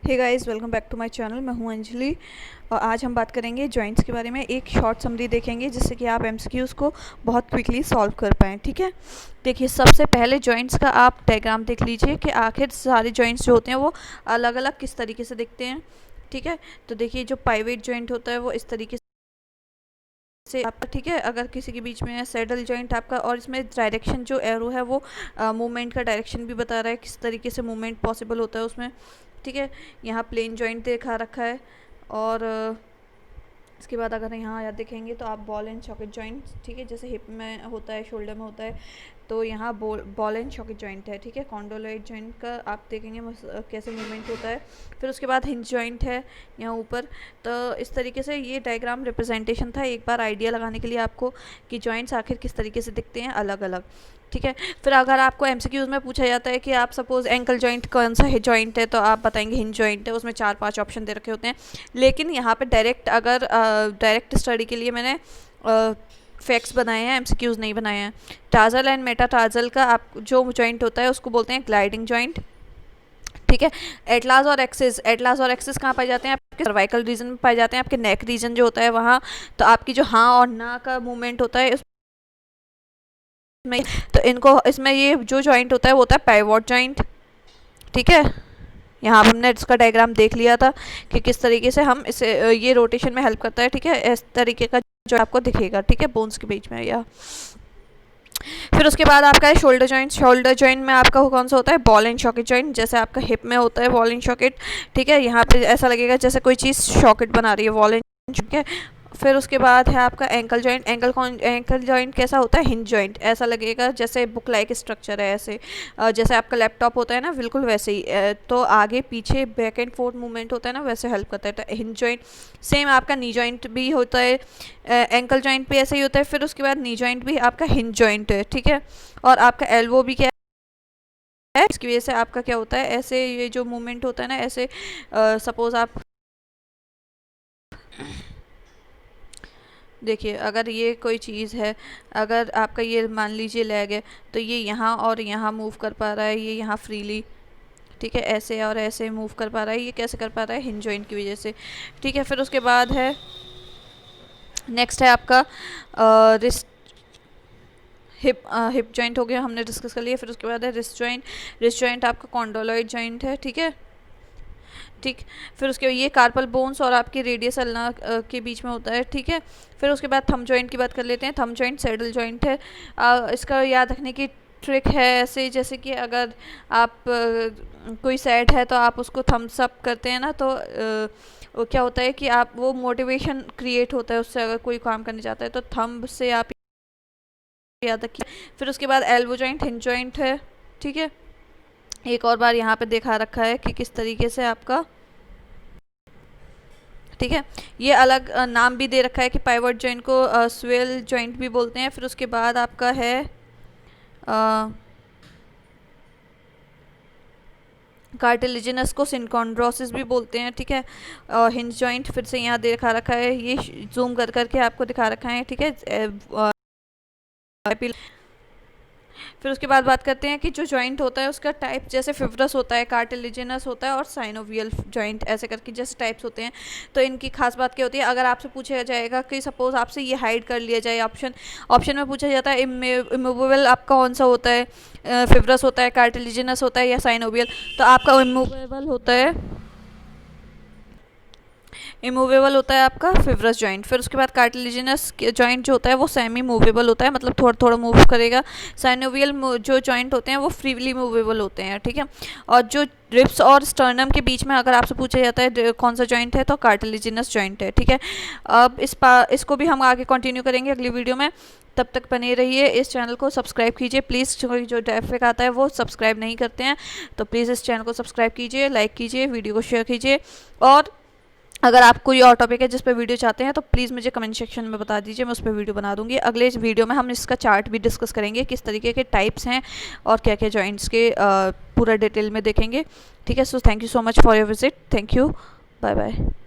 Hey guys, welcome back to my channel. मैं हूं अंजलि और आज हम बात करेंगे जॉइंट्स के बारे में। एक शॉर्ट समरी देखेंगे जिससे कि आप एमसीक्यूज़ को बहुत क्विकली सॉल्व कर पाएँ। ठीक है, देखिए सबसे पहले जॉइंट्स का आप डायग्राम देख लीजिए कि आखिर सारे जॉइंट्स जो होते हैं वो अलग अलग किस तरीके से दिखते हैं। ठीक है, तो देखिए जो पाइवेट जॉइंट होता है वो इस तरीके से आपका, ठीक है, अगर किसी के बीच में है सैडल जॉइंट आपका, और इसमें डायरेक्शन जो एरो है वो मूवमेंट का डायरेक्शन भी बता रहा है, किस तरीके से मूवमेंट पॉसिबल होता है उसमें। ठीक है, यहाँ प्लेन जॉइंट दिखा रखा है। और इसके बाद अगर यहाँ याद देखेंगे तो आप बॉल एंड सॉकेट जॉइंट, ठीक है, जैसे हिप में होता है, शोल्डर में होता है, तो यहाँ बॉल एंड सॉकेट जॉइंट है। ठीक है, कॉन्डोलॉइड जॉइंट का आप देखेंगे कैसे मूवमेंट होता है। फिर उसके बाद हिंज जॉइंट है यहाँ ऊपर। तो इस तरीके से ये डायग्राम रिप्रेजेंटेशन था, एक बार आइडिया लगाने के लिए आपको कि जॉइंट्स आखिर किस तरीके से दिखते हैं अलग अलग। ठीक है, फिर अगर आपको एमसीक्यूज़ में पूछा जाता है कि आप सपोज़ एंकल जॉइंट कौन सा है जॉइंट है, तो आप बताएंगे हिंज जॉइंट है, उसमें 4-5 ऑप्शन दे रखे होते हैं। लेकिन यहाँ पे डायरेक्ट स्टडी के लिए मैंने फैक्ट्स बनाए हैं, एमसीक्यूज़ नहीं बनाए हैं। टार्सल एंड मेटाटार्सल का आप जो जॉइंट होता है उसको बोलते हैं ग्लाइडिंग जॉइंट। ठीक है, एटलास और एक्सिस कहाँ पाए जाते हैं? आपके सर्वाइकल रीजन में पाए जाते हैं, आपके नेक रीजन जो होता है वहाँ। तो आपकी जो हाँ और ना का मूवमेंट होता है में, तो इनको इसमें ये जो जॉइंट होता है वो होता है पाइवोट जॉइंट। ठीक है, यहाँ हमने इसका डायग्राम देख लिया था कि किस तरीके से हम इसे ये रोटेशन में हेल्प करता है। ठीक है, इस तरीके का जो आपको दिखेगा, ठीक है, बोन्स के बीच में। या फिर उसके बाद आपका है शोल्डर जॉइंट में आपका कौन सा होता है? Ball and socket joint. जैसे आपका हिप में होता है बॉल एंड सॉकेट। ठीक है, यहाँ पे ऐसा लगेगा जैसे कोई चीज़ सॉकेट बना रही है, बॉल एंड। ठीक है, फिर उसके बाद है आपका एंकल जॉइंट। एंकल जॉइंट कैसा होता है? Hinge joint. ऐसा लगेगा जैसे बुक लाइक स्ट्रक्चर है, ऐसे जैसे आपका लैपटॉप होता है ना, बिल्कुल वैसे ही। तो आगे पीछे बैक एंड फोर्थ मूवमेंट होता है ना, वैसे हेल्प करता है। तो हिंज जॉइंट सेम आपका नी जॉइंट भी होता है, एंकल जॉइंट भी ऐसे ही होता है। फिर उसके बाद नी जॉइंट भी आपका हिंज जॉइंट है। ठीक है, और आपका एल्बो भी क्या है, इसकी वजह से आपका क्या होता है, ऐसे ये जो मूवमेंट होता है ना, ऐसे सपोज आप देखिए, अगर ये कोई चीज़ है, अगर आपका ये मान लीजिए लेग है, तो ये यहाँ और यहाँ मूव कर पा रहा है, ये यहाँ फ्रीली। ठीक है, ऐसे और ऐसे मूव कर पा रहा है। ये कैसे कर पा रहा है? हिंज जॉइंट की वजह से। ठीक है, फिर उसके बाद है नेक्स्ट है आपका रिस्ट हिप जॉइंट हो गया, हमने डिस्कस कर लिया। फिर उसके बाद है रिस्ट जॉइंट आपका कॉन्डोलॉइड जॉइंट है। ठीक है, ठीक, फिर उसके ये कार्पल बोन्स और आपकी रेडियस अल्ना के बीच में होता है। ठीक है, फिर उसके बाद थंब जॉइंट की बात कर लेते हैं। थंब जॉइंट सैडल जॉइंट है। इसका याद रखने की ट्रिक है ऐसे, जैसे कि अगर आप कोई सैड है तो आप उसको थम्स अप करते हैं ना, तो वो क्या होता है कि आप वो मोटिवेशन क्रिएट होता है उससे, अगर कोई काम करने जाता है तो थंब से आप याद रखिए। फिर उसके बाद एल्बो जॉइंट हिंज जॉइंट है। ठीक है, एक और बार यहाँ पे दिखा रखा है कि किस तरीके से आपका, ठीक है, ये अलग नाम भी दे रखा है कि पाइवट जॉइंट को स्वेल जॉइंट भी बोलते हैं। फिर उसके बाद आपका है कार्टिलेजिनस को सिनकॉन्ड्रोसिस भी बोलते हैं। ठीक है, हिंज जॉइंट फिर से यहाँ दे रखा रखा है, ये जूम कर करके आपको दिखा रखा है। ठीक है, फिर उसके बाद बात करते हैं कि जो जॉइंट होता है उसका टाइप, जैसे फिब्रस होता है, कार्टिलेजिनस होता है और साइनोवियल जॉइंट, ऐसे करके जैसे टाइप्स होते हैं। तो इनकी खास बात क्या होती है, अगर आपसे पूछा जाएगा कि सपोज आपसे ये हाइड कर लिया जाए, ऑप्शन में पूछा जाता है इमूवेबल आपका कौन सा होता है, फिब्रस होता है, कार्टिलेजिनस होता है या साइनोवियल, तो आपका इमूवेबल होता है आपका फिब्रस जॉइंट। फिर उसके बाद कार्टिलेजिनस जॉइंट जो होता है वो सेमी मूवेबल होता है, मतलब थोड़ा थोड़ा मूव करेगा। साइनोवियल जो जॉइंट होते हैं वो फ्रीली मूवेबल होते हैं। ठीक है, और जो रिब्स और स्टर्नम के बीच में अगर आपसे पूछा जाता है कौन सा जॉइंट है, तो कार्टिलेजिनस जॉइंट है। ठीक है, अब इसको भी हम आगे कंटिन्यू करेंगे अगली वीडियो में। तब तक बने रहिए, इस चैनल को सब्सक्राइब कीजिए प्लीज़। जो ट्रैफिक आता है वो सब्सक्राइब नहीं करते हैं, तो प्लीज़ इस चैनल को सब्सक्राइब कीजिए, लाइक कीजिए, वीडियो को शेयर कीजिए। और अगर आप कोई और टॉपिक है जिस पर वीडियो चाहते हैं तो प्लीज़ मुझे कमेंट सेक्शन में बता दीजिए, मैं उस पर वीडियो बना दूंगी। अगले वीडियो में हम इसका चार्ट भी डिस्कस करेंगे, किस तरीके के टाइप्स हैं और क्या क्या जॉइंट्स के पूरा डिटेल में देखेंगे। ठीक है, so thank you so much for your visit, thank you, bye bye.